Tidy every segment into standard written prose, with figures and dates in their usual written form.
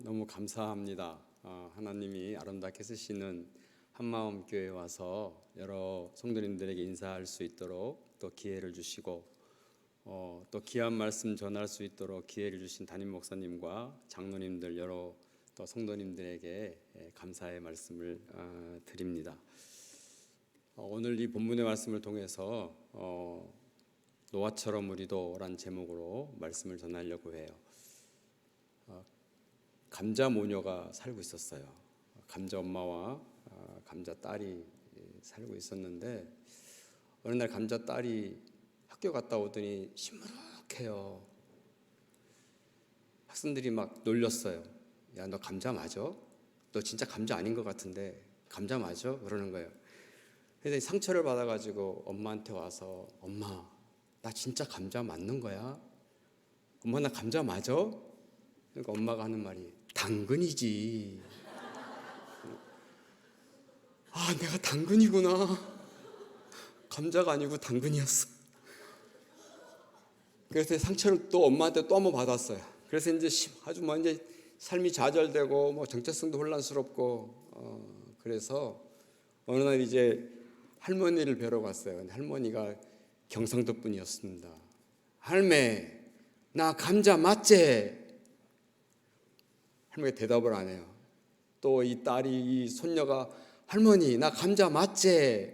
너무 감사합니다. 하나님이 아름답게 쓰시는 한마음 교회에 와서 여러 성도님들에게 인사할 수 있도록 또 기회를 주시고 또 귀한 말씀 전할 수 있도록 기회를 주신 담임 목사님과 장로님들 여러 또 성도님들에게 감사의 말씀을 드립니다. 오늘 이 본문의 말씀을 통해서 노아처럼 우리도란 제목으로 말씀을 전하려고 해요. 감자 모녀가 살고 있었어요. 감자 엄마와 감자 딸이 살고 있었는데 어느 날 감자 딸이 학교 갔다 오더니 시무룩해요. 학생들이 막 놀렸어요. 야, 너 감자 맞아? 너 진짜 감자 아닌 것 같은데 감자 맞아? 그러는 거예요. 그래서 상처를 받아가지고 엄마한테 와서 엄마, 나 진짜 감자 맞는 거야? 엄마, 나 감자 맞아? 그러니까 엄마가 하는 말이 당근이지. 아, 내가 당근이구나. 감자가 아니고 당근이었어. 그래서 상처를 또 엄마한테 또 한 번 받았어요. 그래서 이제 아주 이제 삶이 좌절되고 정체성도 혼란스럽고 그래서 어느 날 이제 할머니를 뵈러 갔어요. 근데 할머니가 경상도 분이었습니다. 할매, 나 감자 맞지? 할머니가 대답을 안 해요. 또 이 딸이, 이 손녀가 할머니, 나 감자 맞지?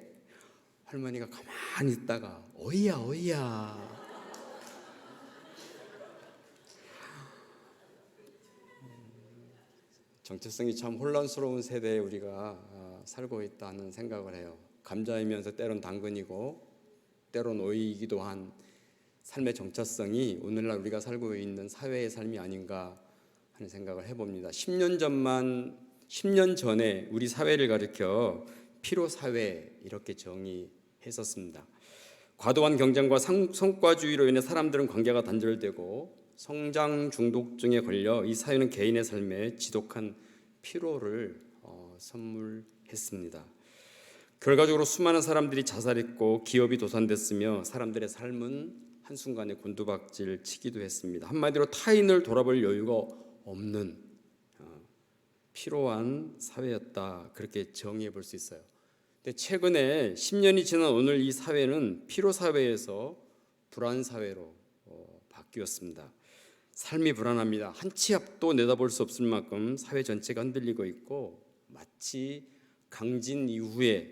할머니가 가만히 있다가 어이야 어이야. 정체성이 참 혼란스러운 세대에 우리가 살고 있다는 생각을 해요. 감자이면서 때론 당근이고 때론 오이이기도 한 삶의 정체성이 오늘날 우리가 살고 있는 사회의 삶이 아닌가 하는 생각을 해봅니다. 10년 전에 우리 사회를 가리켜 피로사회 이렇게 정의했었습니다. 과도한 경쟁과 성과주의로 인해 사람들은 관계가 단절되고 성장 중독증에 걸려 이 사회는 개인의 삶에 지독한 피로를 선물했습니다. 결과적으로 수많은 사람들이 자살했고 기업이 도산됐으며 사람들의 삶은 한순간에 곤두박질 치기도 했습니다. 한마디로 타인을 돌아볼 여유가 없는 피로한 사회였다, 그렇게 정의해 볼 수 있어요. 근데 최근에 10년이 지난 오늘 이 사회는 피로 사회에서 불안 사회로 바뀌었습니다. 삶이 불안합니다. 한 치 앞도 내다볼 수 없을 만큼 사회 전체가 흔들리고 있고 마치 강진 이후에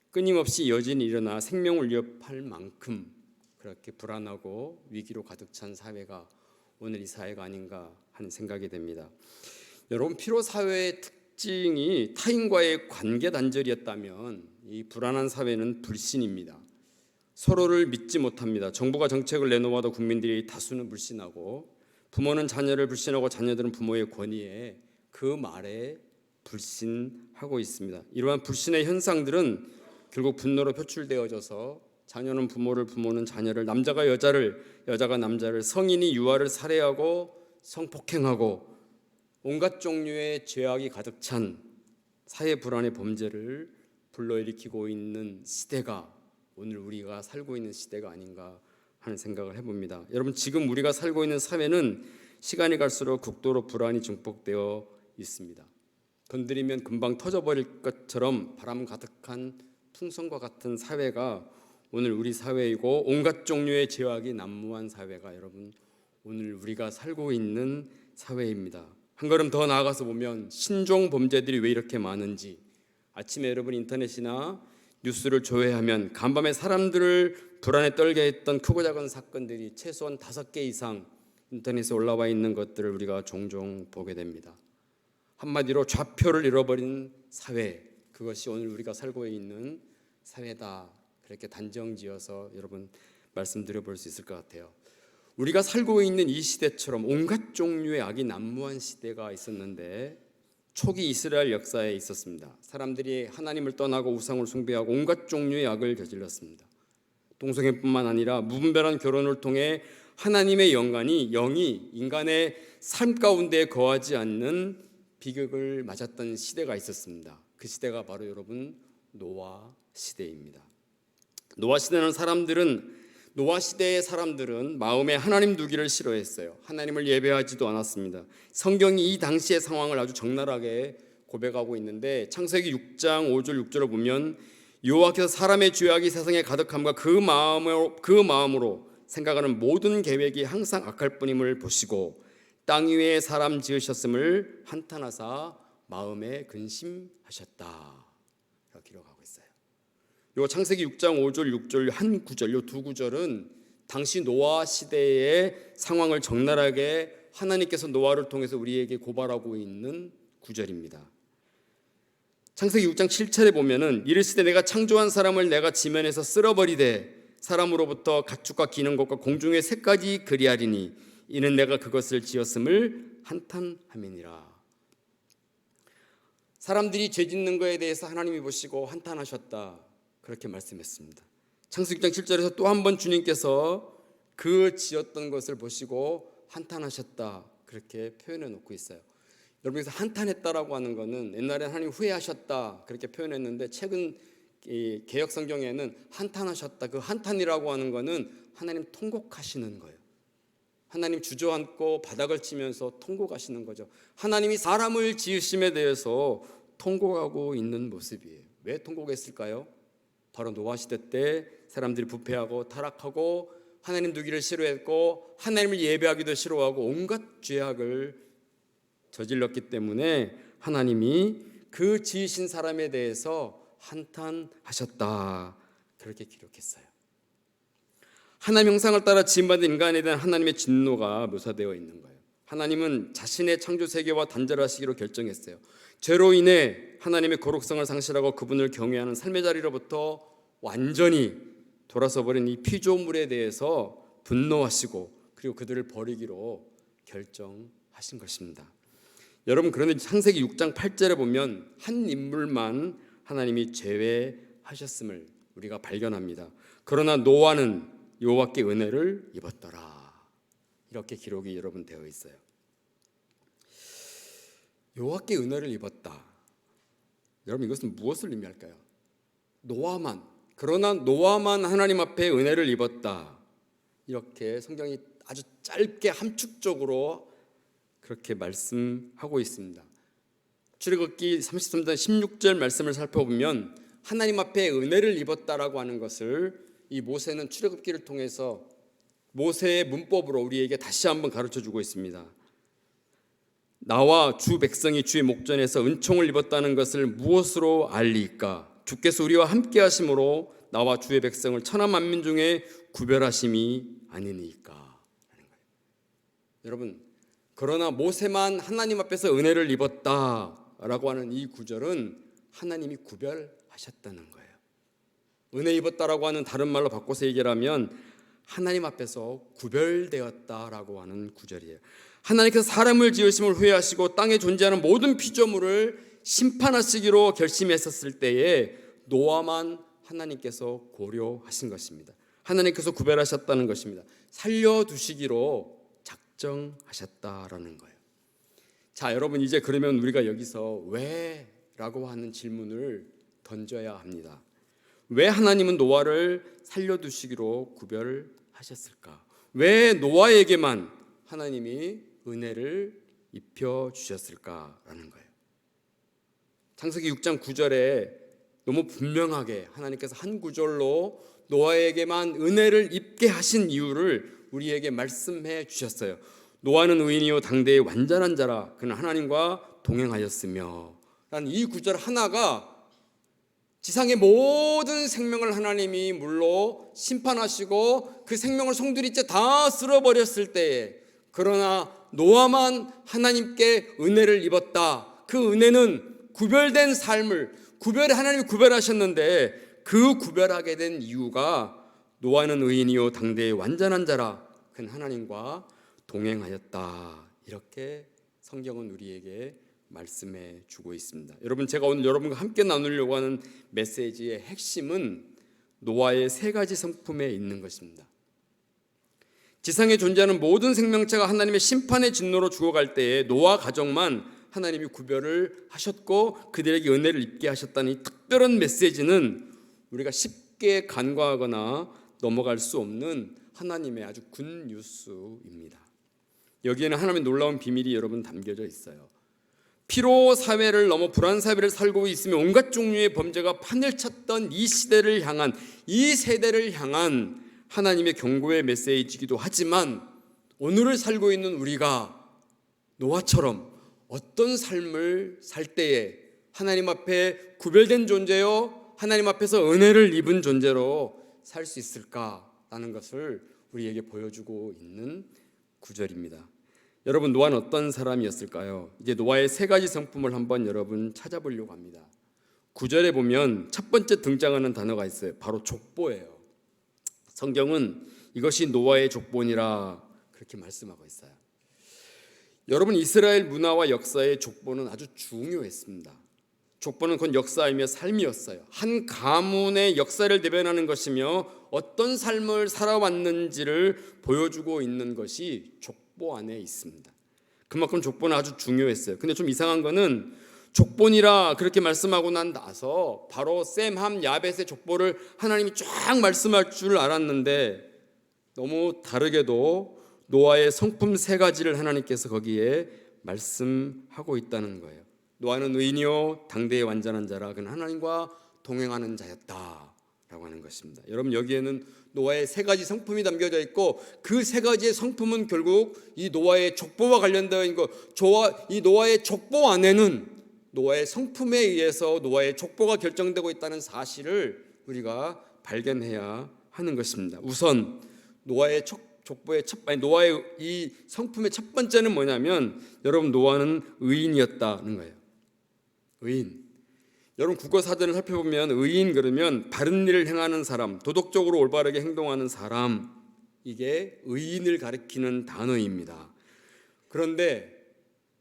끊임없이 여진이 일어나 생명을 위협할 만큼 그렇게 불안하고 위기로 가득 찬 사회가 오늘 이 사회가 아닌가 하는 생각이 됩니다. 여러분, 피로 사회의 특징이 타인과의 관계 단절이었다면 이 불안한 사회는 불신입니다. 서로를 믿지 못합니다. 정부가 정책을 내놓아도 국민들이 다수는 불신하고 부모는 자녀를 불신하고 자녀들은 부모의 권위에 그 말에 불신하고 있습니다. 이러한 불신의 현상들은 결국 분노로 표출되어져서 자녀는 부모를, 부모는 자녀를, 남자가 여자를, 여자가 남자를, 성인이 유아를 살해하고 성폭행하고 온갖 종류의 죄악이 가득 찬 사회 불안의 범죄를 불러일으키고 있는 시대가 오늘 우리가 살고 있는 시대가 아닌가 하는 생각을 해봅니다. 여러분, 지금 우리가 살고 있는 사회는 시간이 갈수록 극도로 불안이 증폭되어 있습니다. 건드리면 금방 터져버릴 것처럼 바람 가득한 풍선과 같은 사회가 오늘 우리 사회이고 온갖 종류의 죄악이 난무한 사회가 여러분 오늘 우리가 살고 있는 사회입니다. 한 걸음 더 나아가서 보면 신종 범죄들이 왜 이렇게 많은지, 아침에 여러분 인터넷이나 뉴스를 조회하면 간밤에 사람들을 불안에 떨게 했던 크고 작은 사건들이 최소한 5개 이상 인터넷에 올라와 있는 것들을 우리가 종종 보게 됩니다. 한마디로 좌표를 잃어버린 사회, 그것이 오늘 우리가 살고 있는 사회다, 그렇게 단정지어서 여러분 말씀드려 볼 수 있을 것 같아요. 우리가 살고 있는 이 시대처럼 온갖 종류의 악이 난무한 시대가 있었는데 초기 이스라엘 역사에 있었습니다. 사람들이 하나님을 떠나고 우상을 숭배하고 온갖 종류의 악을 저질렀습니다. 동성애뿐만 아니라 무분별한 결혼을 통해 하나님의 영이 인간의 삶 가운데 거하지 않는 비극을 맞았던 시대가 있었습니다. 그 시대가 바로 여러분 노아 시대입니다. 노아 시대는 사람들은 노아 시대의 사람들은 마음에 하나님 두기를 싫어했어요. 하나님을 예배하지도 않았습니다. 성경이 이 당시의 상황을 아주 적나라하게 고백하고 있는데 창세기 6장 5절 6절을 보면 여호와께서 사람의 죄악이 세상에 가득함과 그 마음으로 생각하는 모든 계획이 항상 악할 뿐임을 보시고 땅 위에 사람 지으셨음을 한탄하사 마음에 근심하셨다. 이렇게 기록하고 있어요. 요 창세기 6장 5절 6절 한 구절, 요 두 구절은 당시 노아 시대의 상황을 적나라하게 하나님께서 노아를 통해서 우리에게 고발하고 있는 구절입니다. 창세기 6장 7절에 보면은 이르시되 내가 창조한 사람을 내가 지면에서 쓸어버리되 사람으로부터 가축과 기는 것과 공중의 새까지 그리하리니 이는 내가 그것을 지었음을 한탄함이니라. 사람들이 죄 짓는 것에 대해서 하나님이 보시고 한탄하셨다, 그렇게 말씀했습니다. 창세기 6장 7절에서 또 한 번 주님께서 그 지었던 것을 보시고 한탄하셨다, 그렇게 표현해 놓고 있어요. 여러분, 여기서 한탄했다라고 하는 것은 옛날에 하나님 후회하셨다 그렇게 표현했는데 최근 이 개역 성경에는 한탄하셨다, 그 한탄이라고 하는 것은 하나님 통곡하시는 거예요. 하나님 주저앉고 바닥을 치면서 통곡하시는 거죠. 하나님이 사람을 지으심에 대해서 통곡하고 있는 모습이에요. 왜 통곡했을까요? 바로 노아 시대 때 사람들이 부패하고 타락하고 하나님 두기를 싫어했고 하나님을 예배하기도 싫어하고 온갖 죄악을 저질렀기 때문에 하나님이 그 지으신 사람에 대해서 한탄하셨다, 그렇게 기록했어요. 하나님 형상을 따라 지음받은 인간에 대한 하나님의 진노가 묘사되어 있는 거예요. 하나님은 자신의 창조 세계와 단절하시기로 결정했어요. 죄로 인해 하나님의 거룩성을 상실하고 그분을 경외하는 삶의 자리로부터 완전히 돌아서 버린 이 피조물에 대해서 분노하시고 그리고 그들을 버리기로 결정하신 것입니다. 여러분, 그런데 창세기 6장 8절에 보면 한 인물만 하나님이 제외하셨음을 우리가 발견합니다. 그러나 노아는 여호와께 은혜를 입었더라, 이렇게 기록이 여러분 되어 있어요. 여호와께 은혜를 입었다. 여러분, 이것은 무엇을 의미할까요? 그러나 노아만 하나님 앞에 은혜를 입었다, 이렇게 성경이 아주 짧게 함축적으로 그렇게 말씀하고 있습니다. 출애굽기 33장 16절 말씀을 살펴보면 하나님 앞에 은혜를 입었다라고 하는 것을 이 모세는 출애굽기를 통해서 모세의 문법으로 우리에게 다시 한번 가르쳐주고 있습니다. 나와 주 백성이 주의 목전에서 은총을 입었다는 것을 무엇으로 알리까? 주께서 우리와 함께 하심으로 나와 주의 백성을 천하 만민 중에 구별하심이 아니니까. 여러분, 그러나 모세만 하나님 앞에서 은혜를 입었다라고 하는 이 구절은 하나님이 구별하셨다는 거예요. 은혜 입었다라고 하는 다른 말로 바꿔서 얘기하면 하나님 앞에서 구별되었다라고 하는 구절이에요. 하나님께서 사람을 지으심을 후회하시고 땅에 존재하는 모든 피조물을 심판하시기로 결심했었을 때에 노아만 하나님께서 고려하신 것입니다. 하나님께서 구별하셨다는 것입니다. 살려두시기로 작정하셨다라는 거예요. 자, 여러분, 이제 그러면 우리가 여기서 왜? 라고 하는 질문을 던져야 합니다. 왜 하나님은 노아를 살려두시기로 구별하셨을까? 왜 노아에게만 하나님이 은혜를 입혀주셨을까라는 거예요. 창세기 6장 9절에 너무 분명하게 하나님께서 한 구절로 노아에게만 은혜를 입게 하신 이유를 우리에게 말씀해 주셨어요. 노아는 의인이요 당대의 완전한 자라 그는 하나님과 동행하였으며, 라는 이 구절 하나가 지상의 모든 생명을 하나님이 물로 심판하시고 그 생명을 송두리째 다 쓸어버렸을 때에 그러나 노아만 하나님께 은혜를 입었다. 그 은혜는 구별된 삶을 하나님이 구별하셨는데 그 구별하게 된 이유가 노아는 의인이요 당대의 완전한 자라 그는 하나님과 동행하였다. 이렇게 성경은 우리에게 말씀해 주고 있습니다. 여러분, 제가 오늘 여러분과 함께 나누려고 하는 메시지의 핵심은 노아의 세 가지 성품에 있는 것입니다. 지상에 존재하는 모든 생명체가 하나님의 심판의 진노로 죽어갈 때에 노아 가족만 하나님이 구별을 하셨고 그들에게 은혜를 입게 하셨다는 이 특별한 메시지는 우리가 쉽게 간과하거나 넘어갈 수 없는 하나님의 아주 굿뉴스입니다. 여기에는 하나님의 놀라운 비밀이 여러분 담겨져 있어요. 피로 사회를 넘어 불안 사회를 살고 있으며 온갖 종류의 범죄가 판을 쳤던 이 시대를 향한, 이 세대를 향한 하나님의 경고의 메시지이기도 하지만, 오늘을 살고 있는 우리가 노아처럼 어떤 삶을 살 때에 하나님 앞에 구별된 존재요, 하나님 앞에서 은혜를 입은 존재로 살 수 있을까라는 것을 우리에게 보여주고 있는 구절입니다. 여러분, 노아는 어떤 사람이었을까요? 이제 노아의 세 가지 성품을 한번 여러분 찾아보려고 합니다. 9절에 보면 첫 번째 등장하는 단어가 있어요. 바로 족보예요. 성경은 이것이 노아의 족보니라 그렇게 말씀하고 있어요. 여러분, 이스라엘 문화와 역사의 족보는 아주 중요했습니다. 족보는 곧 역사이며 삶이었어요. 한 가문의 역사를 대변하는 것이며 어떤 삶을 살아왔는지를 보여주고 있는 것이 족보 안에 있습니다. 그만큼 족보는 아주 중요했어요. 근데 좀 이상한 거는 족보니라 그렇게 말씀하고 난 나서 바로 셈, 함, 야벳의 족보를 하나님이 쫙 말씀할 줄 알았는데, 너무 다르게도 노아의 성품 세 가지를 하나님께서 거기에 말씀하고 있다는 거예요. 노아는 의인이요 당대의 완전한 자라, 그는 하나님과 동행하는 자였다라고 하는 것입니다. 여러분, 여기에는 노아의 세 가지 성품이 담겨져 있고, 그 세 가지의 성품은 결국 이 노아의 족보와 관련되어 있는 것, 이 노아의 족보 안에는 노아의 성품에 의해서 노아의 족보가 결정되고 있다는 사실을 우리가 발견해야 하는 것입니다. 우선 노아의 노아의 이 성품의 첫 번째는 뭐냐면, 여러분, 노아는 의인이었다는 거예요. 의인. 여러분, 국어 사전을 살펴보면 의인 그러면 바른 일을 행하는 사람, 도덕적으로 올바르게 행동하는 사람, 이게 의인을 가리키는 단어입니다. 그런데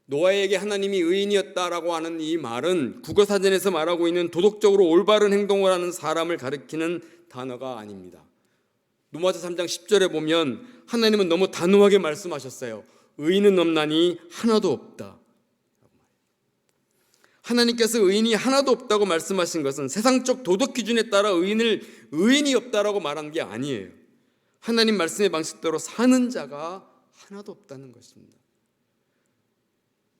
노아에게 하나님이 의인이었다라고 하는 이 말은 국어 사전에서 말하고 있는 도덕적으로 올바른 행동을 하는 사람을 가리키는 단어가 아닙니다. 노마서 3장 10절에 보면 하나님은 너무 단호하게 말씀하셨어요. 의인은 없나니 하나도 없다. 하나님께서 의인이 하나도 없다고 말씀하신 것은 세상적 도덕 기준에 따라 의인이 없다라고 말한 게 아니에요. 하나님 말씀의 방식대로 사는 자가 하나도 없다는 것입니다.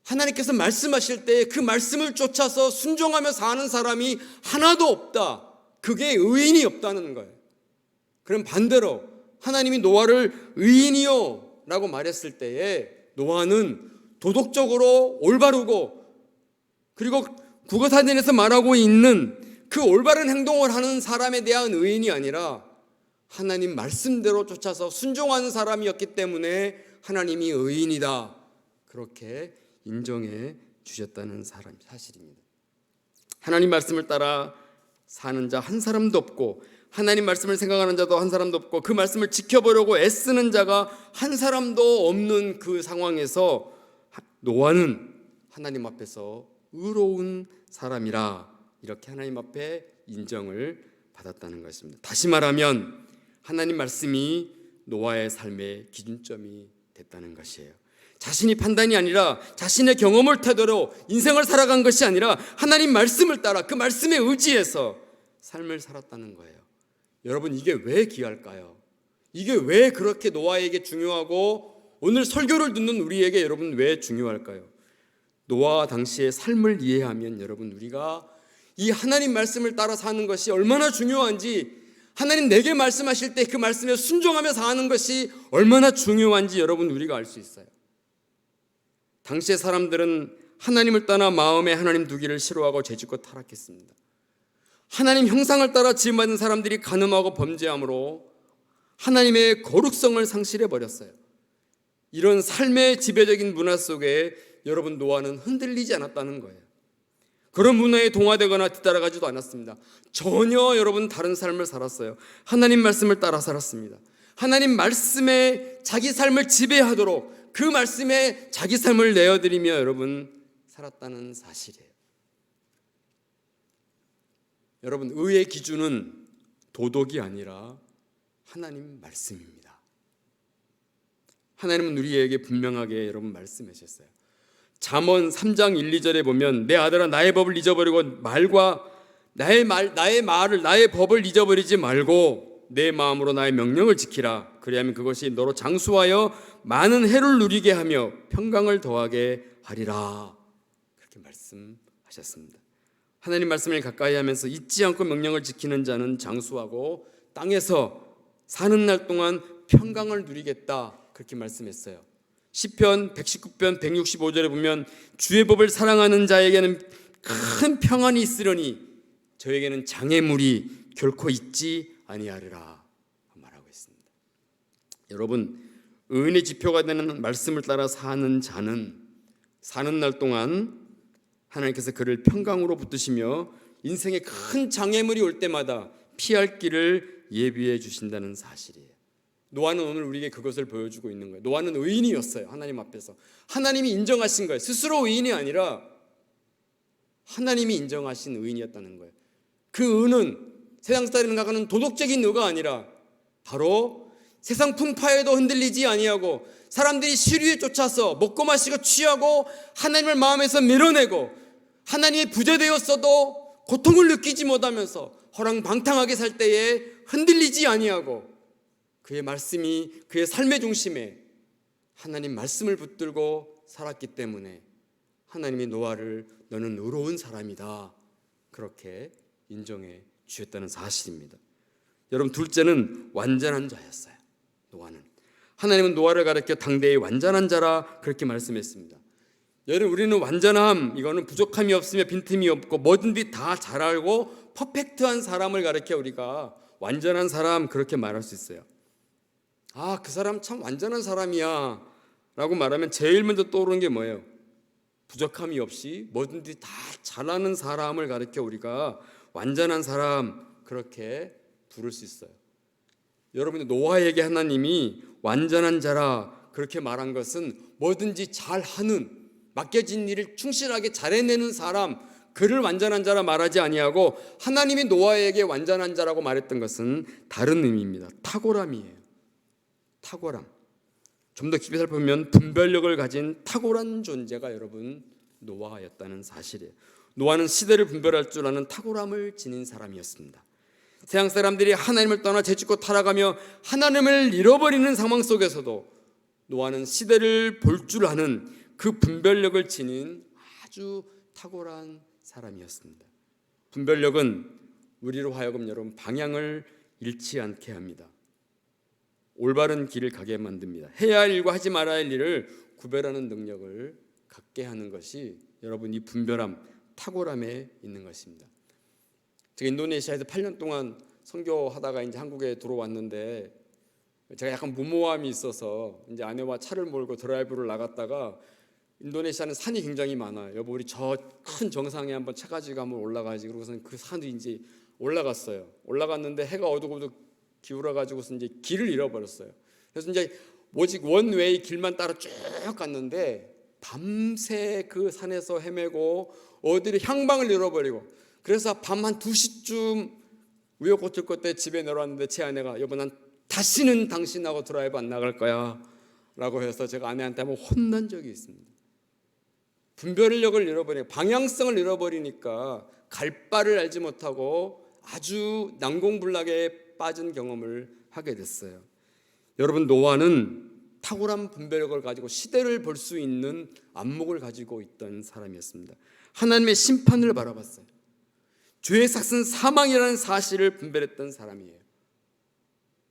하나님께서 말씀하실 때 그 말씀을 쫓아서 순종하며 사는 사람이 하나도 없다. 그게 의인이 없다는 거예요. 그럼 반대로 하나님이 노아를 의인이요 라고 말했을 때에 노아는 도덕적으로 올바르고, 그리고 국어사전에서 말하고 있는 그 올바른 행동을 하는 사람에 대한 의인이 아니라 하나님 말씀대로 쫓아서 순종하는 사람이었기 때문에 하나님이 의인이다, 그렇게 인정해 주셨다는 사실입니다. 하나님 말씀을 따라 사는 자 한 사람도 없고, 하나님 말씀을 생각하는 자도 한 사람도 없고, 그 말씀을 지켜보려고 애쓰는 자가 한 사람도 없는 그 상황에서 노아는 하나님 앞에서 의로운 사람이라 이렇게 하나님 앞에 인정을 받았다는 것입니다. 다시 말하면 하나님 말씀이 노아의 삶의 기준점이 됐다는 것이에요. 자신이 판단이 아니라 자신의 경험을 태도로 인생을 살아간 것이 아니라 하나님 말씀을 따라 그 말씀에 의지해서 삶을 살았다는 거예요. 여러분, 이게 왜 귀할까요? 이게 왜 그렇게 노아에게 중요하고 오늘 설교를 듣는 우리에게 여러분 왜 중요할까요? 노아 당시의 삶을 이해하면 여러분, 우리가 이 하나님 말씀을 따라 사는 것이 얼마나 중요한지, 하나님 내게 말씀하실 때 그 말씀에 순종하며 사는 것이 얼마나 중요한지 여러분 우리가 알 수 있어요. 당시의 사람들은 하나님을 떠나 마음에 하나님 두기를 싫어하고 죄짓고 타락했습니다. 하나님 형상을 따라 지음받은 사람들이 간음하고 범죄함으로 하나님의 거룩성을 상실해버렸어요. 이런 삶의 지배적인 문화 속에 여러분 노아는 흔들리지 않았다는 거예요. 그런 문화에 동화되거나 뒤따라가지도 않았습니다. 전혀 여러분 다른 삶을 살았어요. 하나님 말씀을 따라 살았습니다. 하나님 말씀에 자기 삶을 지배하도록 그 말씀에 자기 삶을 내어드리며 여러분 살았다는 사실이에요. 여러분, 의의 기준은 도덕이 아니라 하나님 말씀입니다. 하나님은 우리에게 분명하게 여러분 말씀하셨어요. 잠언 3장 1, 2절에 보면 내 아들아 나의 법을 잊어버리고 나의 법을 잊어버리지 말고 내 마음으로 나의 명령을 지키라. 그리하면 그것이 너로 장수하여 많은 해를 누리게 하며 평강을 더하게 하리라. 그렇게 말씀하셨습니다. 하나님 말씀을 가까이 하면서 잊지 않고 명령을 지키는 자는 장수하고 땅에서 사는 날 동안 평강을 누리겠다. 그렇게 말씀했어요. 시편 119편 165절에 보면 주의 법을 사랑하는 자에게는 큰 평안이 있으려니 저에게는 장애물이 결코 있지 아니하리라 말하고 있습니다. 여러분, 의인의 지표가 되는 말씀을 따라 사는 자는 사는 날 동안 하나님께서 그를 평강으로 붙드시며 인생에 큰 장애물이 올 때마다 피할 길을 예비해 주신다는 사실이에요. 노아는 오늘 우리에게 그것을 보여주고 있는 거예요. 노아는 의인이었어요. 하나님 앞에서 하나님이 인정하신 거예요. 스스로 의인이 아니라 하나님이 인정하신 의인이었다는 거예요. 그 의는 세상 사람이 나가는 도덕적인 의가 아니라 바로 세상 풍파에도 흔들리지 아니하고 사람들이 시류에 쫓아서 먹고 마시고 취하고 하나님을 마음에서 밀어내고 하나님의 부재되었어도 고통을 느끼지 못하면서 허랑방탕하게 살 때에 흔들리지 아니하고 그의 말씀이 그의 삶의 중심에 하나님 말씀을 붙들고 살았기 때문에 하나님이 노아를 너는 의로운 사람이다 그렇게 인정해 주셨다는 사실입니다. 여러분, 둘째는 완전한 자였어요. 노아는 하나님은 노아를 가르쳐 당대의 완전한 자라 그렇게 말씀했습니다. 여러분, 우리는 완전함, 이거는 부족함이 없으며 빈틈이 없고 뭐든지 다 잘 알고 퍼펙트한 사람을 가르쳐 우리가 완전한 사람 그렇게 말할 수 있어요. 아, 그 사람 참 완전한 사람이야 라고 말하면 제일 먼저 떠오르는 게 뭐예요? 부족함이 없이 뭐든지 다 잘하는 사람을 가르쳐 우리가 완전한 사람 그렇게 부를 수 있어요. 여러분, 노아에게 하나님이 완전한 자라 그렇게 말한 것은 뭐든지 잘하는, 맡겨진 일을 충실하게 잘해내는 사람, 그를 완전한 자라 말하지 아니하고 하나님이 노아에게 완전한 자라고 말했던 것은 다른 의미입니다. 탁월함이에요. 탁월함. 좀 더 깊이 살펴보면 분별력을 가진 탁월한 존재가 여러분 노아였다는 사실이에요. 노아는 시대를 분별할 줄 아는 탁월함을 지닌 사람이었습니다. 세상 사람들이 하나님을 떠나 죄짓고 타락하며 하나님을 잃어버리는 상황 속에서도 노아는 시대를 볼 줄 아는 그 분별력을 지닌 아주 탁월한 사람이었습니다. 분별력은 우리로 하여금 여러분 방향을 잃지 않게 합니다. 올바른 길을 가게 만듭니다. 해야 할 일과 하지 말아야 할 일을 구별하는 능력을 갖게 하는 것이 여러분 이 분별함, 탁월함에 있는 것입니다. 제가 인도네시아에서 8년 동안 선교하다가 이제 한국에 들어왔는데 제가 약간 무모함이 있어서 이제 아내와 차를 몰고 드라이브를 나갔다가 인도네시아는 산이 굉장히 많아요. 여보 우리 저 큰 정상에 한번 차 가지고 한번 올라가지. 그러고서는 그 산을 이제 올라갔어요. 올라갔는데 해가 어둑어둑 기울어가지고서 이제 길을 잃어버렸어요. 그래서 이제 오직 원웨이 길만 따라 쭉 갔는데 밤새 그 산에서 헤매고 어디를 향방을 잃어버리고 그래서 밤 한 2시쯤 우여곡절 끝에 집에 내려왔는데 제 아내가 여보 난 다시는 당신하고 드라이브 안 나갈 거야 라고 해서 제가 아내한테 한번 혼난 적이 있습니다. 분별력을 잃어버리고 방향성을 잃어버리니까 갈 바를 알지 못하고 아주 난공불락에 빠진 경험을 하게 됐어요. 여러분 노아는 탁월한 분별력을 가지고 시대를 볼 수 있는 안목을 가지고 있던 사람이었습니다. 하나님의 심판을 바라봤어요. 죄의 삭은 사망이라는 사실을 분별했던 사람이에요.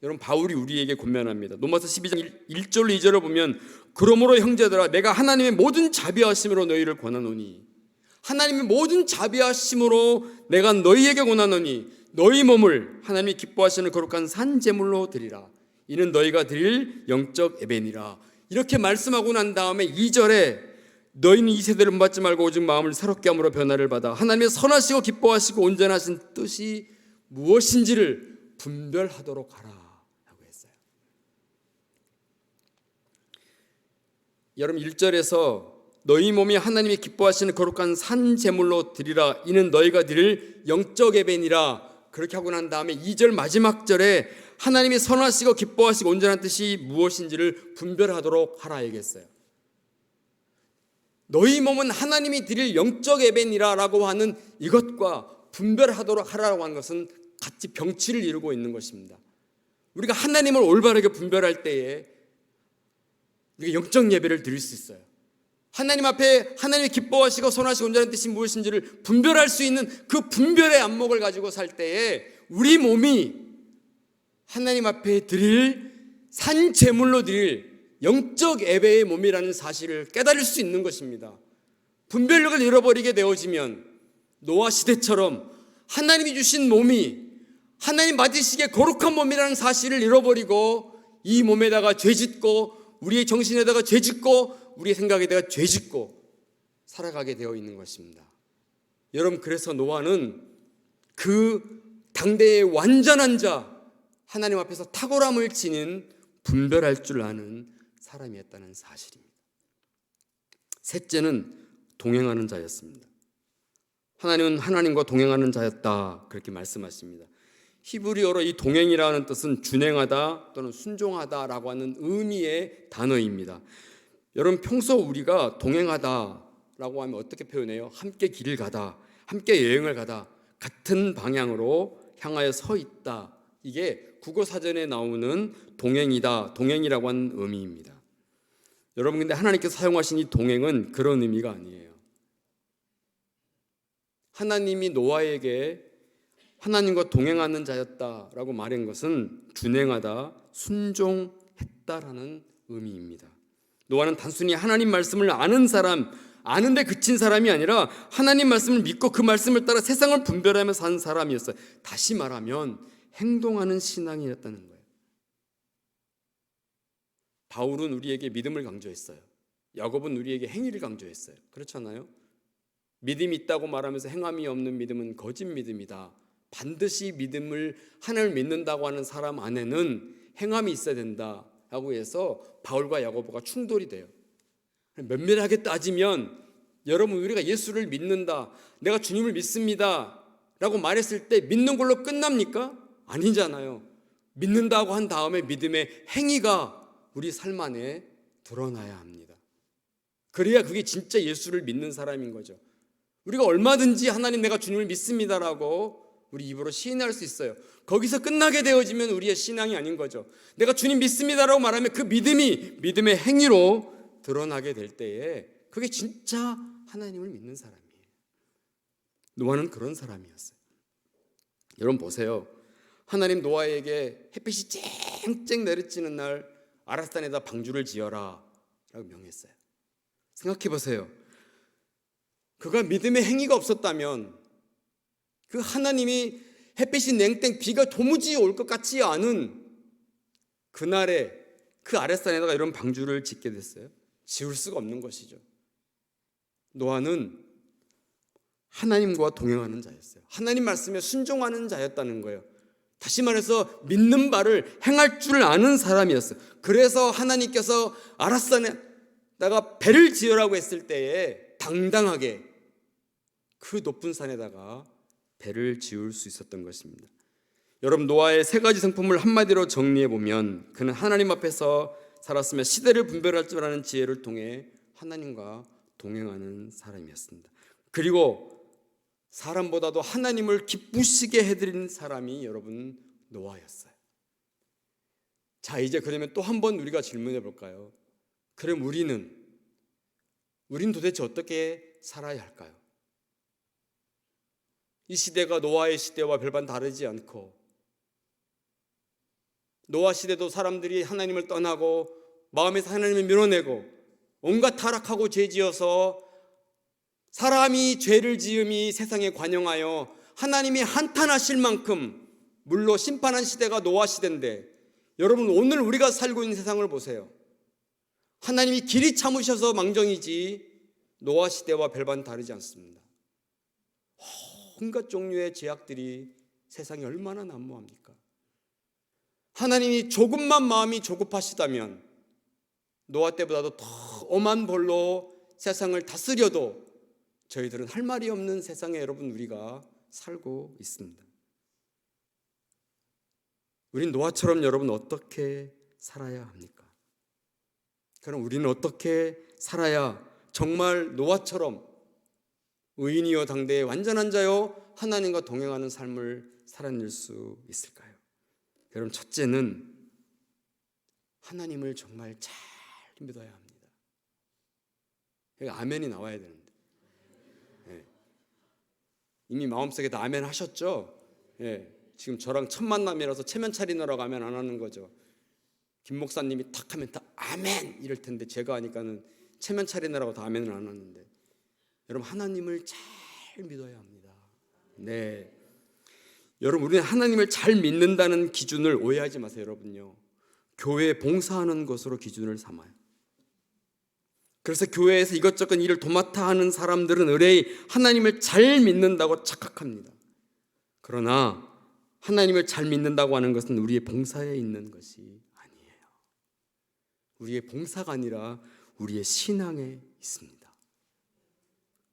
여러분 바울이 우리에게 권면합니다. 로마서 12장 1절로 2절을 보면 그러므로 형제들아 내가 하나님의 모든 자비하심으로 너희를 권하노니 하나님의 모든 자비하심으로 내가 너희에게 권하노니 너희 몸을 하나님이 기뻐하시는 거룩한 산 제물로 드리라. 이는 너희가 드릴 영적 예배니라. 이렇게 말씀하고 난 다음에 2절에 너희는 이 세대를 본받지 말고 오직 마음을 새롭게 함으로 변화를 받아 하나님의 선하시고 기뻐하시고 온전하신 뜻이 무엇인지를 분별하도록 하라 라고 했어요. 여러분 1절에서 너희 몸이 하나님이 기뻐하시는 거룩한 산 제물로 드리라. 이는 너희가 드릴 영적 예배니라. 그렇게 하고 난 다음에 2절 마지막 절에 하나님이 선하시고 기뻐하시고 온전한 뜻이 무엇인지를 분별하도록 하라 얘기했어요. 너희 몸은 하나님이 드릴 영적 예배니라 라고 하는 이것과 분별하도록 하라고 하는 것은 같이 병치를 이루고 있는 것입니다. 우리가 하나님을 올바르게 분별할 때에 우리가 영적 예배를 드릴 수 있어요. 하나님 앞에 하나님이 기뻐하시고 선하시고 온전한 뜻이 무엇인지를 분별할 수 있는 그 분별의 안목을 가지고 살 때에 우리 몸이 하나님 앞에 드릴 산 제물로 드릴 영적 예배의 몸이라는 사실을 깨달을 수 있는 것입니다. 분별력을 잃어버리게 되어지면 노아 시대처럼 하나님이 주신 몸이 하나님 맞으시기에 거룩한 몸이라는 사실을 잃어버리고 이 몸에다가 죄짓고 우리의 정신에다가 죄짓고 우리의 생각에다가 죄짓고 살아가게 되어 있는 것입니다. 여러분, 그래서 노아는 그 당대의 완전한 자, 하나님 앞에서 탁월함을 지닌 분별할 줄 아는 사람이었다는 사실입니다. 셋째는 동행하는 자였습니다. 하나님은 하나님과 동행하는 자였다, 그렇게 말씀하십니다. 히브리어로 이 동행이라는 뜻은 준행하다 또는 순종하다라고 하는 의미의 단어입니다. 여러분, 평소 우리가 동행하다라고 하면 어떻게 표현해요? 함께 길을 가다, 함께 여행을 가다, 같은 방향으로 향하여 서 있다. 이게 국어사전에 나오는 동행이다, 동행이라고 하는 의미입니다. 여러분, 근데 하나님께서 사용하신 이 동행은 그런 의미가 아니에요. 하나님이 노아에게 하나님과 동행하는 자였다라고 말한 것은 준행하다, 순종했다라는 의미입니다. 노아는 단순히 하나님 말씀을 아는 사람, 아는데 그친 사람이 아니라 하나님 말씀을 믿고 그 말씀을 따라 세상을 분별하며 산 사람이었어요. 다시 말하면 행동하는 신앙이었다는 거예요. 바울은 우리에게 믿음을 강조했어요. 야곱은 우리에게 행위를 강조했어요. 그렇잖아요? 믿음이 있다고 말하면서 행함이 없는 믿음은 거짓 믿음이다. 반드시 믿음을 하나님을 믿는다고 하는 사람 안에는 행함이 있어야 된다라고 해서 바울과 야고보가 충돌이 돼요. 면밀하게 따지면 여러분, 우리가 예수를 믿는다, 내가 주님을 믿습니다 라고 말했을 때 믿는 걸로 끝납니까? 아니잖아요. 믿는다고 한 다음에 믿음의 행위가 우리 삶 안에 드러나야 합니다. 그래야 그게 진짜 예수를 믿는 사람인 거죠. 우리가 얼마든지 하나님 내가 주님을 믿습니다라고 우리 입으로 시인할 수 있어요. 거기서 끝나게 되어지면 우리의 신앙이 아닌 거죠. 내가 주님 믿습니다라고 말하면 그 믿음이 믿음의 행위로 드러나게 될 때에 그게 진짜 하나님을 믿는 사람이에요. 노아는 그런 사람이었어요. 여러분 보세요. 하나님 노아에게 햇빛이 쨍쨍 내리쬐는 날 아라스산에다 방주를 지어라 라고 명했어요. 생각해 보세요. 그가 믿음의 행위가 없었다면 그 하나님이 햇빛이 냉땡 비가 도무지 올 것 같지 않은 그날에 그 아랫산에다가 이런 방주를 짓게 됐어요. 지울 수가 없는 것이죠. 노아는 하나님과 동행하는 자였어요. 하나님 말씀에 순종하는 자였다는 거예요. 다시 말해서 믿는 바를 행할 줄 아는 사람이었어요. 그래서 하나님께서 아랫산에다가 배를 지으라고 했을 때에 당당하게 그 높은 산에다가 배를 지을 수 있었던 것입니다. 여러분, 노아의 세 가지 성품을 한마디로 정리해 보면 그는 하나님 앞에서 살았으며 시대를 분별할 줄 아는 지혜를 통해 하나님과 동행하는 사람이었습니다. 그리고 사람보다도 하나님을 기쁘시게 해드리는 사람이 여러분 노아였어요. 자, 이제 그러면 또 한 번 우리가 질문해 볼까요? 그럼 우리는 도대체 어떻게 살아야 할까요? 이 시대가 노아의 시대와 별반 다르지 않고 노아 시대도 사람들이 하나님을 떠나고 마음에서 하나님을 밀어내고 온갖 타락하고 죄지어서 사람이 죄를 지음이 세상에 관영하여 하나님이 한탄하실 만큼 물로 심판한 시대가 노아 시대인데 여러분, 오늘 우리가 살고 있는 세상을 보세요. 하나님이 길이 참으셔서 망정이지 노아 시대와 별반 다르지 않습니다. 온갖 종류의 죄악들이 세상에 얼마나 난무합니까? 하나님이 조금만 마음이 조급하시다면 노아 때보다도 더 엄한 벌로 세상을 다스려도 저희들은 할 말이 없는 세상에 여러분 우리가 살고 있습니다. 우린 노아처럼 여러분 어떻게 살아야 합니까? 그럼 우리는 어떻게 살아야 정말 노아처럼 의인이요 당대의 완전한 자요 하나님과 동행하는 삶을 살아낼 수 있을까요? 여러분, 첫째는 하나님을 정말 잘 믿어야 합니다. 여기 아멘이 나와야 되는데, 예. 이미 마음속에 다 아멘 하셨죠? 예. 지금 저랑 첫 만남이라서 체면 차리느라고 아멘 안 하는 거죠. 김 목사님이 탁 하면 다 아멘 이럴 텐데, 제가 하니까는 체면 차리느라고 다 아멘을 안 하는데, 여러분, 하나님을 잘 믿어야 합니다. 네. 여러분, 우리는 하나님을 잘 믿는다는 기준을 오해하지 마세요. 여러분요, 교회 봉사하는 것으로 기준을 삼아요. 그래서 교회에서 이것저것 일을 도맡아 하는 사람들은 의뢰이 하나님을 잘 믿는다고 착각합니다. 그러나 하나님을 잘 믿는다고 하는 것은 우리의 봉사에 있는 것이 아니에요. 우리의 봉사가 아니라 우리의 신앙에 있습니다.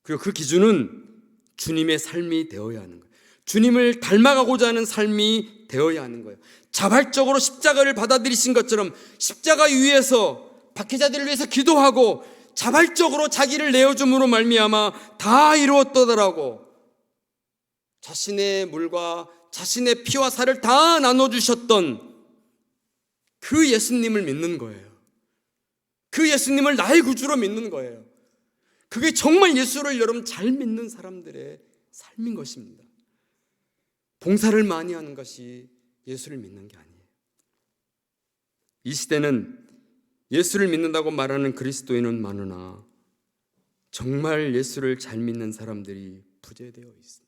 그리고 그 기준은 주님의 삶이 되어야 하는 거예요. 주님을 닮아가고자 하는 삶이 되어야 하는 거예요. 자발적으로 십자가를 받아들이신 것처럼 십자가 위에서 박해자들을 위해서 기도하고 자발적으로 자기를 내어줌으로 말미암아 다 이루었더라고 자신의 물과 자신의 피와 살을 다 나눠주셨던 그 예수님을 믿는 거예요. 그 예수님을 나의 구주로 믿는 거예요. 그게 정말 예수를 여러분 잘 믿는 사람들의 삶인 것입니다. 봉사를 많이 하는 것이 예수를 믿는 게 아니에요. 이 시대는 예수를 믿는다고 말하는 그리스도인은 많으나 정말 예수를 잘 믿는 사람들이 부재되어 있습니다.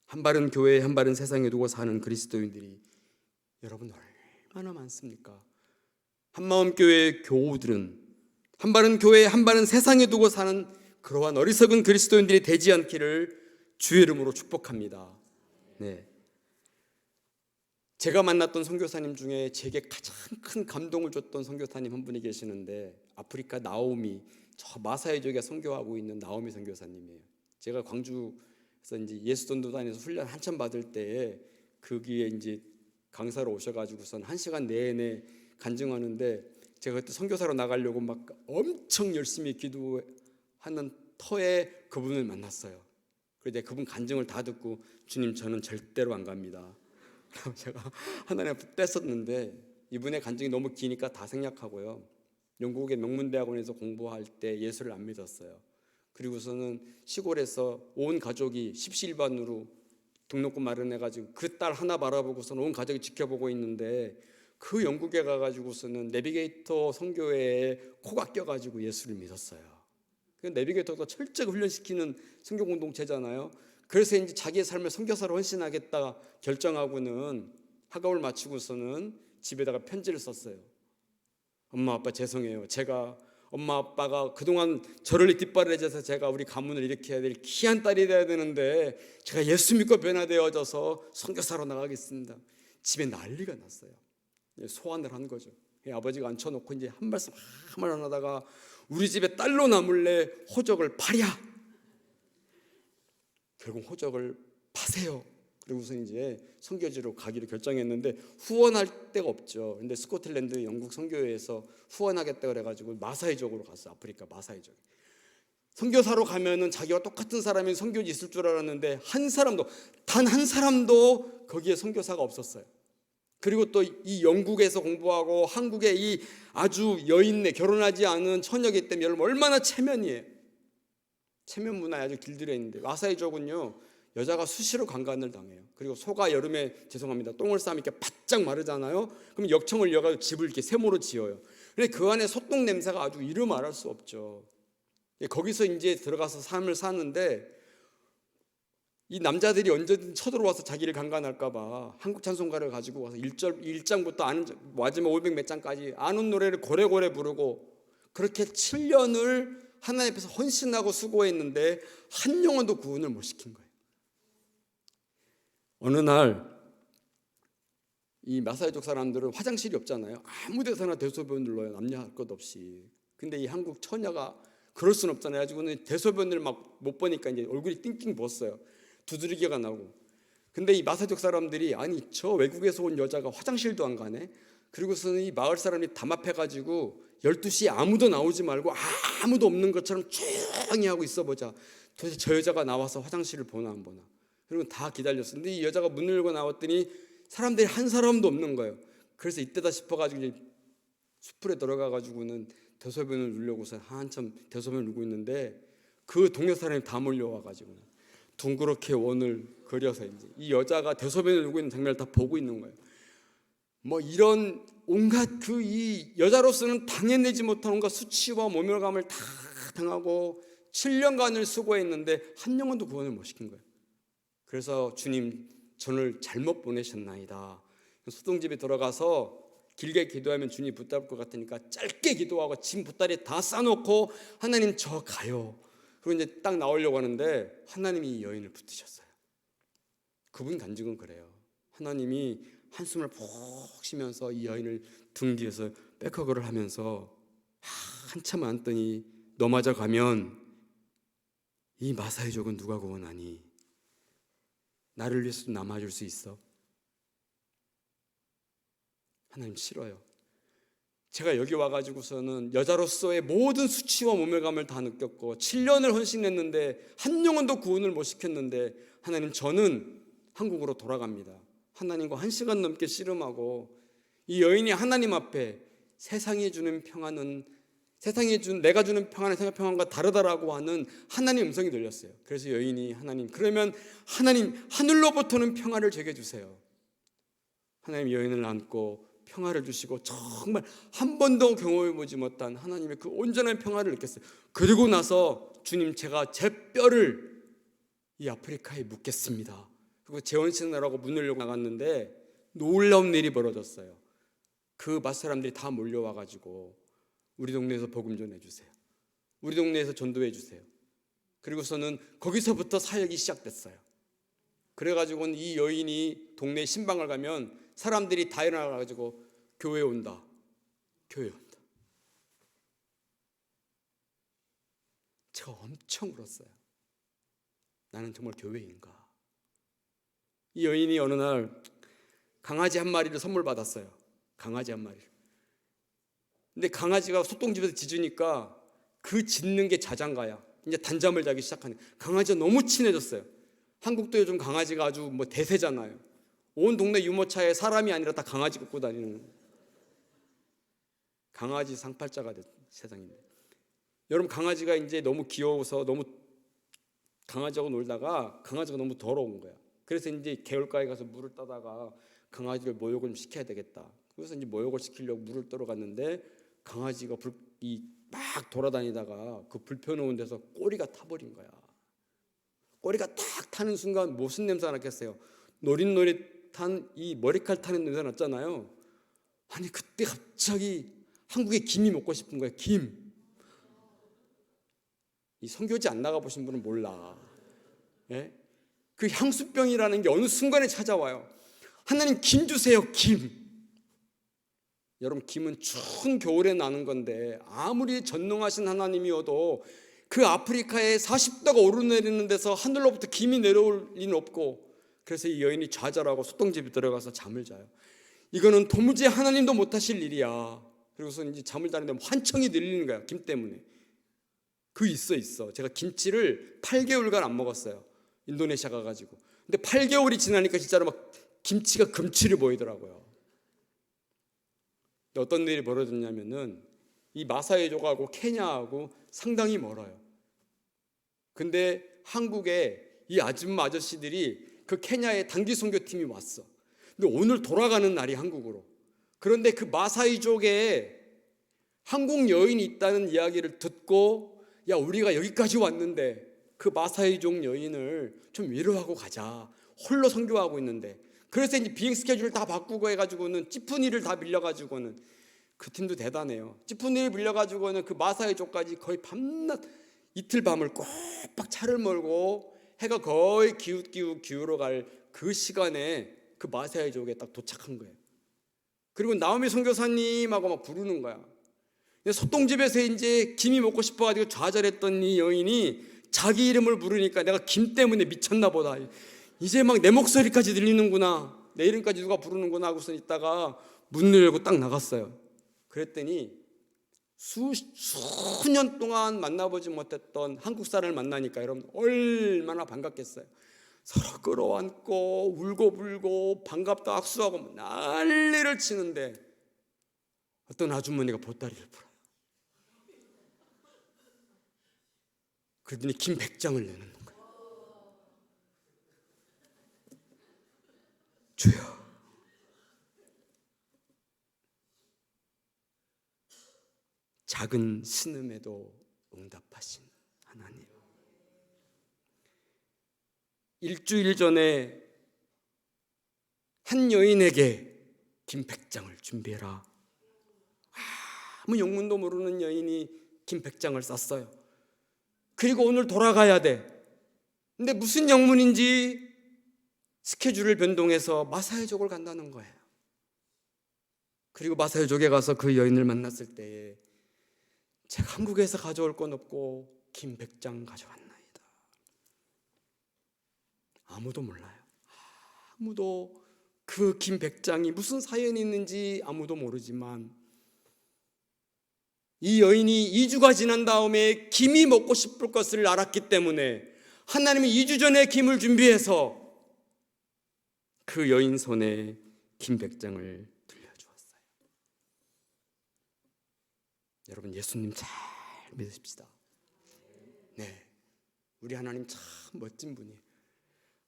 한 발은 교회에 한 발은 세상에 두고 사는 그리스도인들이 여러분 얼마나 많습니까? 한마음 교회의 교우들은 한 발은 교회에 한 발은 세상에 두고 사는 그러한 어리석은 그리스도인들이 되지 않기를 주의 이름으로 축복합니다. 네. 제가 만났던 선교사님 중에 제게 가장 큰 감동을 줬던 선교사님 한 분이 계시는데, 아프리카 나오미, 저 마사이족에 선교하고 있는 나오미 선교사님이에요. 제가 광주에서 이제 예수전도단에서 훈련 한참 받을 때에 거기에 이제 강사로 오셔가지고선 1시간 내내 간증하는데, 제가 그때 선교사로 나가려고 막 엄청 열심히 기도하는 터에 그분을 만났어요. 그런데 그분 간증을 다 듣고, 주님, 저는 절대로 안 갑니다. 제가 하나님 앞에 뗐었는데, 이분의 간증이 너무 기니까 다 생략하고요. 영국의 명문대학원에서 공부할 때 예수를 안 믿었어요. 그리고서는 시골에서 온 가족이 십시일반으로 등록금 마련해가지고 그 딸 하나 바라보고서는 온 가족이 지켜보고 있는데, 그 영국에 가가지고서는 내비게이터 선교회에 코가 껴가지고 예수를 믿었어요. 그 내비게이터가 철저히 훈련시키는 선교 공동체잖아요. 그래서 이제 자기의 삶을 선교사로 헌신하겠다 결정하고는 학업을 마치고서는 집에다가 편지를 썼어요. 엄마 아빠 죄송해요. 제가 엄마 아빠가 그동안 저를 뒷바라지해서 제가 우리 가문을 일으켜야 될 귀한 딸이 돼야 되는데 제가 예수 믿고 변화되어져서 선교사로 나가겠습니다. 집에 난리가 났어요. 소환을 한 거죠. 아버지가 앉혀놓고 이제 한 말씀 한 말 안 하다가 우리 집에 딸로 남을래 호적을 파랴. 결국 호적을 파세요. 그리고서 이제 선교지로 가기로 결정했는데 후원할 데가 없죠. 근데 스코틀랜드 영국 선교회에서 후원하겠다 그래가지고 마사이족으로 갔어요. 아프리카 마사이족. 선교사로 가면은 자기와 똑같은 사람이 선교지 있을 줄 알았는데 단 한 사람도 거기에 선교사가 없었어요. 그리고 또 이 영국에서 공부하고 한국의 이 아주 여인네 결혼하지 않은 처녀이기 때문에 여러분 얼마나 체면이에요. 체면 문화에 아주 길들여 있는데 마사이족은요 여자가 수시로 강간을 당해요. 그리고 소가 여름에 죄송합니다 똥을 싸면 이렇게 바짝 마르잖아요. 그럼 역청을 이어가지고 집을 이렇게 세모로 지어요. 근데 그 안에 소똥 냄새가 아주 이루 말할 수 없죠. 거기서 이제 들어가서 삶을 사는데 이 남자들이 언제든 쳐들어와서 자기를 강간할까봐 한국 찬송가를 가지고 와서 1장부터 마지막 500 몇 장까지 아는 노래를 고래고래 부르고 그렇게 7년을 하나님 앞에서 헌신하고 수고했는데 한 영혼도 구원을 못 시킨 거예요. 어느 날 이 마사이족 사람들은 화장실이 없잖아요. 아무 데서나 대소변 눌러요. 남녀 할 것 없이. 근데 이 한국 처녀가 그럴 수는 없잖아요. 가지고는 대소변을 막 못 보니까 이제 얼굴이 띵띵 부었어요. 두드리기가 나고. 근데 이 마사이족 사람들이 아니 저 외국에서 온 여자가 화장실도 안 가네. 그리고서는 이 마을 사람이 담합해가지고 12시에 아무도 나오지 말고 아무도 없는 것처럼 조용히 하고 있어보자. 도대체 저 여자가 나와서 화장실을 보나 안 보나. 그리고 다 기다렸어요. 근데 이 여자가 문을 열고 나왔더니 사람들이 한 사람도 없는 거예요. 그래서 이때다 싶어가지고 이제 숲풀에 들어가가지고는 대소변을 누려고서 한참 대소변을 누고 있는데 그 동네 사람이 다 몰려와가지고 둥그렇게 원을 그려서 이제 이 여자가 대소변을 누고 있는 장면을 다 보고 있는 거예요. 뭐 이런 온갖 이 여자로서는 당해내지 못한 온갖 수치와 모멸감을 다 당하고 7년간을 수고했는데 한 영혼도 구원을 못 시킨 거예요. 그래서 주님, 저를 잘못 보내셨나이다. 소동집에 들어가서 길게 기도하면 주님이 붙잡을 것 같으니까 짧게 기도하고 짐 보따리 다 싸놓고 하나님 저 가요. 그리고 이제 딱 나오려고 하는데 하나님이 이 여인을 붙드셨어요. 그분 간증은 그래요. 하나님이 한숨을 푹 쉬면서 이 여인을 등 뒤에서 백허그를 하면서 한참 앉더니 너 맞아 가면 이 마사이족은 누가 구원하니? 나를 위해서도 남아줄 수 있어? 하나님 싫어요. 제가 여기 와가지고서는 여자로서의 모든 수치와 모멸감을 다 느꼈고 7년을 헌신했는데 한 영혼도 구원을 못 시켰는데 하나님, 저는 한국으로 돌아갑니다. 하나님과 1시간 넘게 씨름하고 이 여인이 하나님 앞에 세상이 주는 평안은 내가 주는 평안은 세상 평안과 다르다라고 하는 하나님의 음성이 들렸어요. 그래서 여인이 하나님, 그러면 하나님 하늘로부터는 평안을 제게 주세요. 하나님 여인을 안고 평화를 주시고 정말 한 번도 경험해보지 못한 하나님의 그 온전한 평화를 느꼈어요. 그리고 나서 주님, 제가 제 뼈를 이 아프리카에 묻겠습니다. 그리고 재혼식을 문을 열고 나갔는데 놀라운 일이 벌어졌어요. 그 맏사람들이 다 몰려와가지고 우리 동네에서 복음 전해주세요. 우리 동네에서 전도해 주세요. 그리고서는 거기서부터 사역이 시작됐어요. 그래가지고는 이 여인이 동네 신방을 가면 사람들이 다 일어나가지고 교회 온다. 교회 온다. 제가 엄청 울었어요. 나는 정말 교회인가? 이 여인이 어느 날 강아지 한 마리를 선물 받았어요. 강아지 한 마리를. 근데 강아지가 소똥집에서 짖으니까 그 짖는 게 자장가야. 이제 단잠을 자기 시작하는. 강아지가 너무 친해졌어요. 한국도 요즘 강아지가 아주 뭐 대세잖아요. 온 동네 유모차에 사람이 아니라 다 강아지 끌고 다니는 강아지 상팔자가 된 세상인데, 여러분, 강아지가 이제 너무 귀여워서 너무 강아지하고 놀다가 강아지가 너무 더러운 거야. 그래서 이제 개울가에 가서 물을 따다가 강아지를 모욕을 좀 시켜야 되겠다. 그래서 이제 모욕을 시키려고 물을 떠러 갔는데 강아지가 막 돌아다니다가 그 불펴놓은 데서 꼬리가 타버린 거야. 꼬리가 딱 타는 순간 무슨 냄새가 났겠어요? 노릿노릿한 이 머리칼 타는 냄새 났잖아요. 아니, 그때 갑자기 한국에 김이 먹고 싶은 거예요. 김. 이 선교지 안 나가보신 분은 몰라. 예? 그 향수병이라는 게 어느 순간에 찾아와요. 하나님, 김 주세요. 김. 여러분, 김은 추운 겨울에 나는 건데 아무리 전능하신 하나님이어도 그 아프리카에 40도가 오르내리는 데서 하늘로부터 김이 내려올 리는 없고, 그래서 이 여인이 좌절하고 소똥집에 들어가서 잠을 자요. 이거는 도무지 하나님도 못하실 일이야. 그리고서 이제 잠을 자는데 환청이 들리는 거야. 김 때문에. 있어. 제가 김치를 8개월간 안 먹었어요. 인도네시아 가가지고. 근데 8개월이 지나니까 진짜로 막 김치가 금치를 보이더라고요. 어떤 일이 벌어졌냐면은 이 마사이족하고 케냐하고 상당히 멀어요. 근데 한국에 이 아줌마 아저씨들이 그 케냐에 단기 선교팀이 왔어. 근데 오늘 돌아가는 날이 한국으로. 그런데 그 마사이족에 한국 여인이 있다는 이야기를 듣고, 야, 우리가 여기까지 왔는데 그 마사이족 여인을 좀 위로하고 가자. 홀로 선교하고 있는데. 그래서 이제 비행 스케줄을 다 바꾸고 해가지고는 찌푸니를 다 빌려가지고는, 그 팀도 대단해요. 찌푸니를 빌려가지고는 그 마사이족까지 거의 밤낮 이틀 밤을 꼬박 차를 몰고 해가 거의 기울어 갈 그 시간에 그 마사이족에 딱 도착한 거예요. 그리고 나오미 선교사님하고 막 부르는 거야. 소똥집에서 이제 김이 먹고 싶어가지고 좌절했던 이 여인이 자기 이름을 부르니까 내가 김 때문에 미쳤나 보다. 이제 막 내 목소리까지 들리는구나. 내 이름까지 누가 부르는구나 하고서 있다가 문을 열고 딱 나갔어요. 그랬더니 수년 동안 만나보지 못했던 한국 사람을 만나니까 여러분 얼마나 반갑겠어요. 서로 끌어안고 울고불고 반갑다 악수하고 난리를 치는데 어떤 아주머니가 보따리를 풀어요. 그러더니 긴 백장을 내놓는 거예요. 주여, 작은 신음에도 응답하신 하나님, 일주일 전에 한 여인에게 긴 백장을 준비해라. 아무 영문도 모르는 여인이 긴 백장을 쌌어요. 그리고 오늘 돌아가야 돼. 근데 무슨 영문인지 스케줄을 변동해서 마사회족을 간다는 거예요. 그리고 마사회족에 가서 그 여인을 만났을 때에 제가 한국에서 가져올 건 없고 긴 백장 가져왔나이다. 아무도 몰라요. 아무도 그 긴 백장이 무슨 사연이 있는지 아무도 모르지만 이 여인이 2주가 지난 다음에 김이 먹고 싶을 것을 알았기 때문에 하나님이 2주 전에 김을 준비해서 그 여인 손에 긴 백장을 들려주었어요. 여러분, 예수님 잘 믿으십시다. 네, 우리 하나님 참 멋진 분이에요.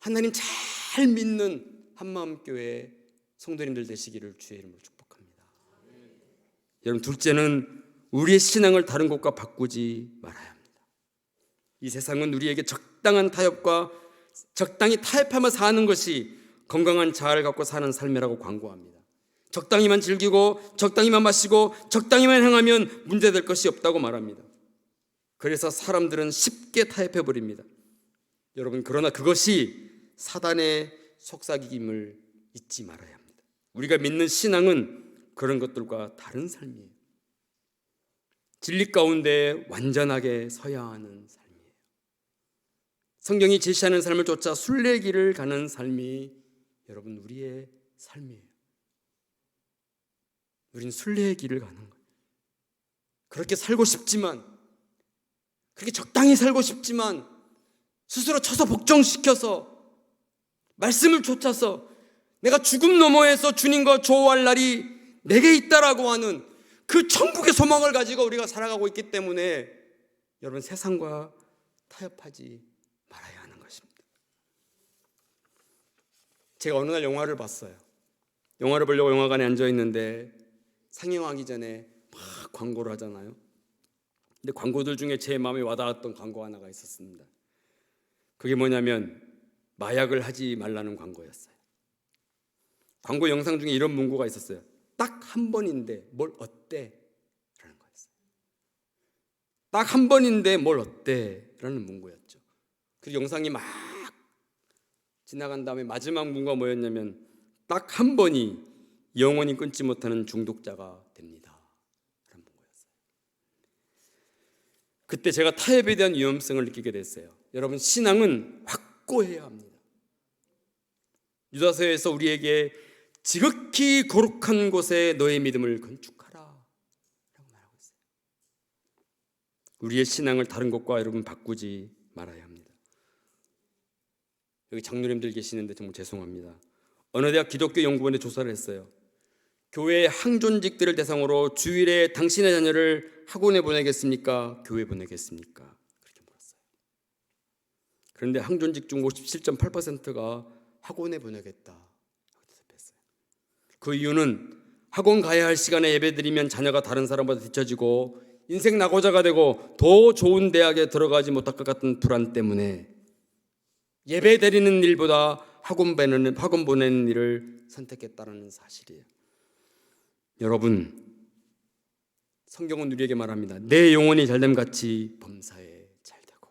하나님 잘 믿는 한마음교회 성도님들 되시기를 주의 이름으로 축복합니다. 여러분, 둘째는 우리의 신앙을 다른 것과 바꾸지 말아야 합니다. 이 세상은 우리에게 적당한 타협과 적당히 타협하며 사는 것이 건강한 자아를 갖고 사는 삶이라고 광고합니다. 적당히만 즐기고 적당히만 마시고 적당히만 행하면 문제될 것이 없다고 말합니다. 그래서 사람들은 쉽게 타협해버립니다. 여러분, 그러나 그것이 사단의 속삭임을 잊지 말아야 합니다. 우리가 믿는 신앙은 그런 것들과 다른 삶이에요. 진리 가운데 완전하게 서야 하는 삶이에요. 성경이 제시하는 삶을 쫓아 순례길을 가는 삶이 여러분 우리의 삶이에요. 우린 순례의 길을 가는 거예요. 그렇게 살고 싶지만, 그렇게 적당히 살고 싶지만 스스로 쳐서 복종시켜서 말씀을 쫓아서 내가 죽음 너머에서 주님과 조화할 날이 내게 있다라고 하는 그 천국의 소망을 가지고 우리가 살아가고 있기 때문에 여러분, 세상과 타협하지 말아야 하는 것입니다. 제가 어느 날 영화를 봤어요. 영화를 보려고 영화관에 앉아 있는데 상영하기 전에 막 광고를 하잖아요. 근데 광고들 중에 제 마음에 와닿았던 광고 하나가 있었습니다. 그게 뭐냐면 마약을 하지 말라는 광고였어요. 광고 영상 중에 이런 문구가 있었어요. 딱 한 번인데 뭘 어때? 라는 거였어요. 딱 한 번인데 뭘 어때? 라는 문구였죠. 그 영상이 막 지나간 다음에 마지막 문구가 뭐였냐면 딱 한 번이 영원히 끊지 못하는 중독자가 됩니다. 라는 문구였어요. 그때 제가 타협에 대한 위험성을 느끼게 됐어요. 여러분, 신앙은 확고해야 합니다. 유다서에서 우리에게 지극히 거룩한 곳에 너의 믿음을 건축하라 라고 말하고 있어요. 우리의 신앙을 다른 것과 여러분 바꾸지 말아야 합니다. 여기 장로님들 계시는데 정말 죄송합니다. 어느 대학 기독교 연구원에 조사를 했어요. 교회 항존직들을 대상으로 주일에 당신의 자녀를 학원에 보내겠습니까? 교회 보내겠습니까? 그렇게 물었어요. 그런데 항존직 중 57.8%가 학원에 보내겠다. 대답했어요. 그 이유는 학원 가야 할 시간에 예배드리면 자녀가 다른 사람보다 뒤처지고 인생 낙오자가 되고 더 좋은 대학에 들어가지 못할 것 같은 불안 때문에 예배 드리는 일보다 학원 보내는 일을 선택했다는 사실이에요. 여러분, 성경은 우리에게 말합니다. 내 영혼이 잘됨 같이 범사에 잘되고.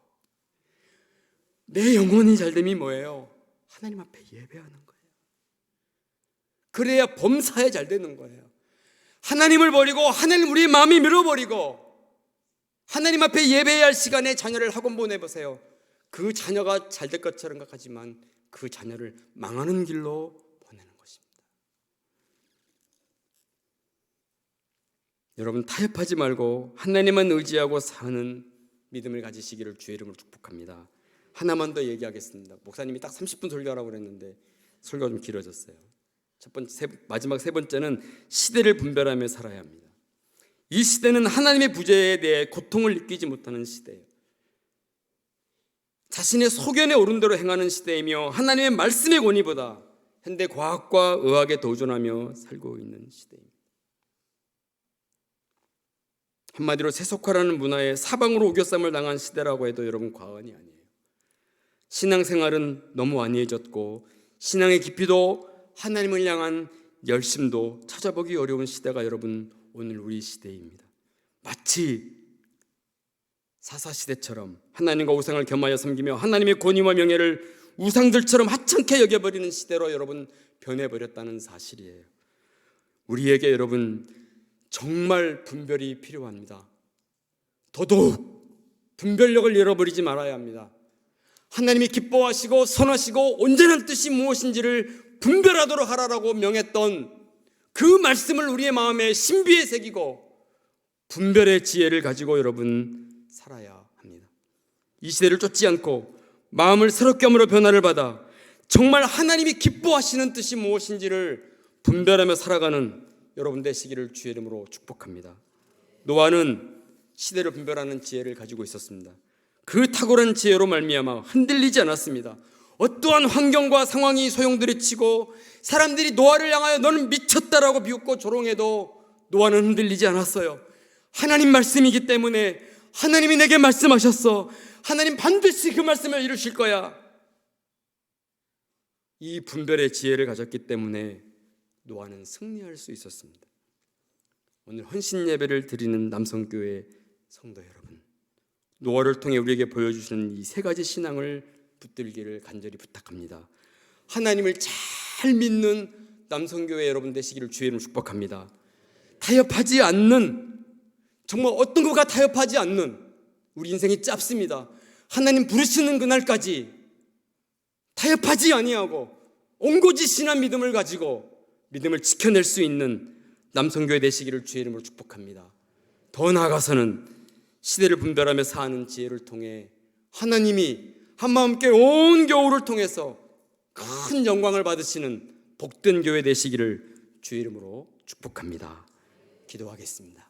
내 영혼이 잘됨이 뭐예요? 하나님 앞에 예배하는 거예요. 그래야 범사에 잘 되는 거예요. 하나님을 버리고 하나님 우리의 마음이 밀어버리고 하나님 앞에 예배해야 할 시간에 자녀를 학원 보내보세요. 그 자녀가 잘 될 것처럼 생각하지만 그 자녀를 망하는 길로 보내는 것입니다. 여러분, 타협하지 말고 하나님만 의지하고 사는 믿음을 가지시기를 주의 이름으로 축복합니다. 하나만 더 얘기하겠습니다. 목사님이 딱 30분 설교하라고 그랬는데 설교가 좀 길어졌어요. 마지막 세 번째는 시대를 분별하며 살아야 합니다. 이 시대는 하나님의 부재에 대해 고통을 느끼지 못하는 시대예요. 자신의 소견에 오른 대로 행하는 시대이며 하나님의 말씀의 권위보다 현대 과학과 의학에 도전하며 살고 있는 시대입니다. 한마디로 세속화라는 문화에 사방으로 우겨쌈을 당한 시대라고 해도 여러분 과언이 아니에요. 신앙생활은 너무 안이해졌고 신앙의 깊이도 하나님을 향한 열심도 찾아보기 어려운 시대가 여러분 오늘 우리 시대입니다. 마치 사사시대처럼 하나님과 우상을 겸하여 섬기며 하나님의 권위와 명예를 우상들처럼 하찮게 여겨버리는 시대로 여러분 변해버렸다는 사실이에요. 우리에게 여러분 정말 분별이 필요합니다. 더더욱 분별력을 잃어버리지 말아야 합니다. 하나님이 기뻐하시고 선하시고 온전한 뜻이 무엇인지를 분별하도록 하라라고 명했던 그 말씀을 우리의 마음에 신비에 새기고 분별의 지혜를 가지고 여러분 살아야 합니다. 이 시대를 쫓지 않고 마음을 새롭게 함으로 변화를 받아 정말 하나님이 기뻐하시는 뜻이 무엇인지를 분별하며 살아가는 여러분 되시기를 주의 이름으로 축복합니다. 노아는 시대를 분별하는 지혜를 가지고 있었습니다. 그 탁월한 지혜로 말미암아 흔들리지 않았습니다. 어떠한 환경과 상황이 소용돌이치고 사람들이 노아를 향하여 너는 미쳤다라고 비웃고 조롱해도 노아는 흔들리지 않았어요. 하나님 말씀이기 때문에 하나님이 내게 말씀하셨어. 하나님 반드시 그 말씀을 이루실 거야. 이 분별의 지혜를 가졌기 때문에 노아는 승리할 수 있었습니다. 오늘 헌신 예배를 드리는 남성교회 성도 여러분, 노아를 통해 우리에게 보여주시는 이 세 가지 신앙을 붙들기를 간절히 부탁합니다. 하나님을 잘 믿는 남성교회 여러분 되시기를 주의 이름으로 축복합니다. 타협하지 않는, 정말 어떤 것과 타협하지 않는, 우리 인생이 짧습니다. 하나님 부르시는 그날까지 타협하지 아니하고 옹고지신한 믿음을 가지고 믿음을 지켜낼 수 있는 남성교회 되시기를 주의 이름으로 축복합니다. 더 나아가서는 시대를 분별하며 사는 지혜를 통해 하나님이 한마음께 온 교우를 통해서 큰 영광을 받으시는 복된 교회 되시기를 주의 이름으로 축복합니다. 기도하겠습니다.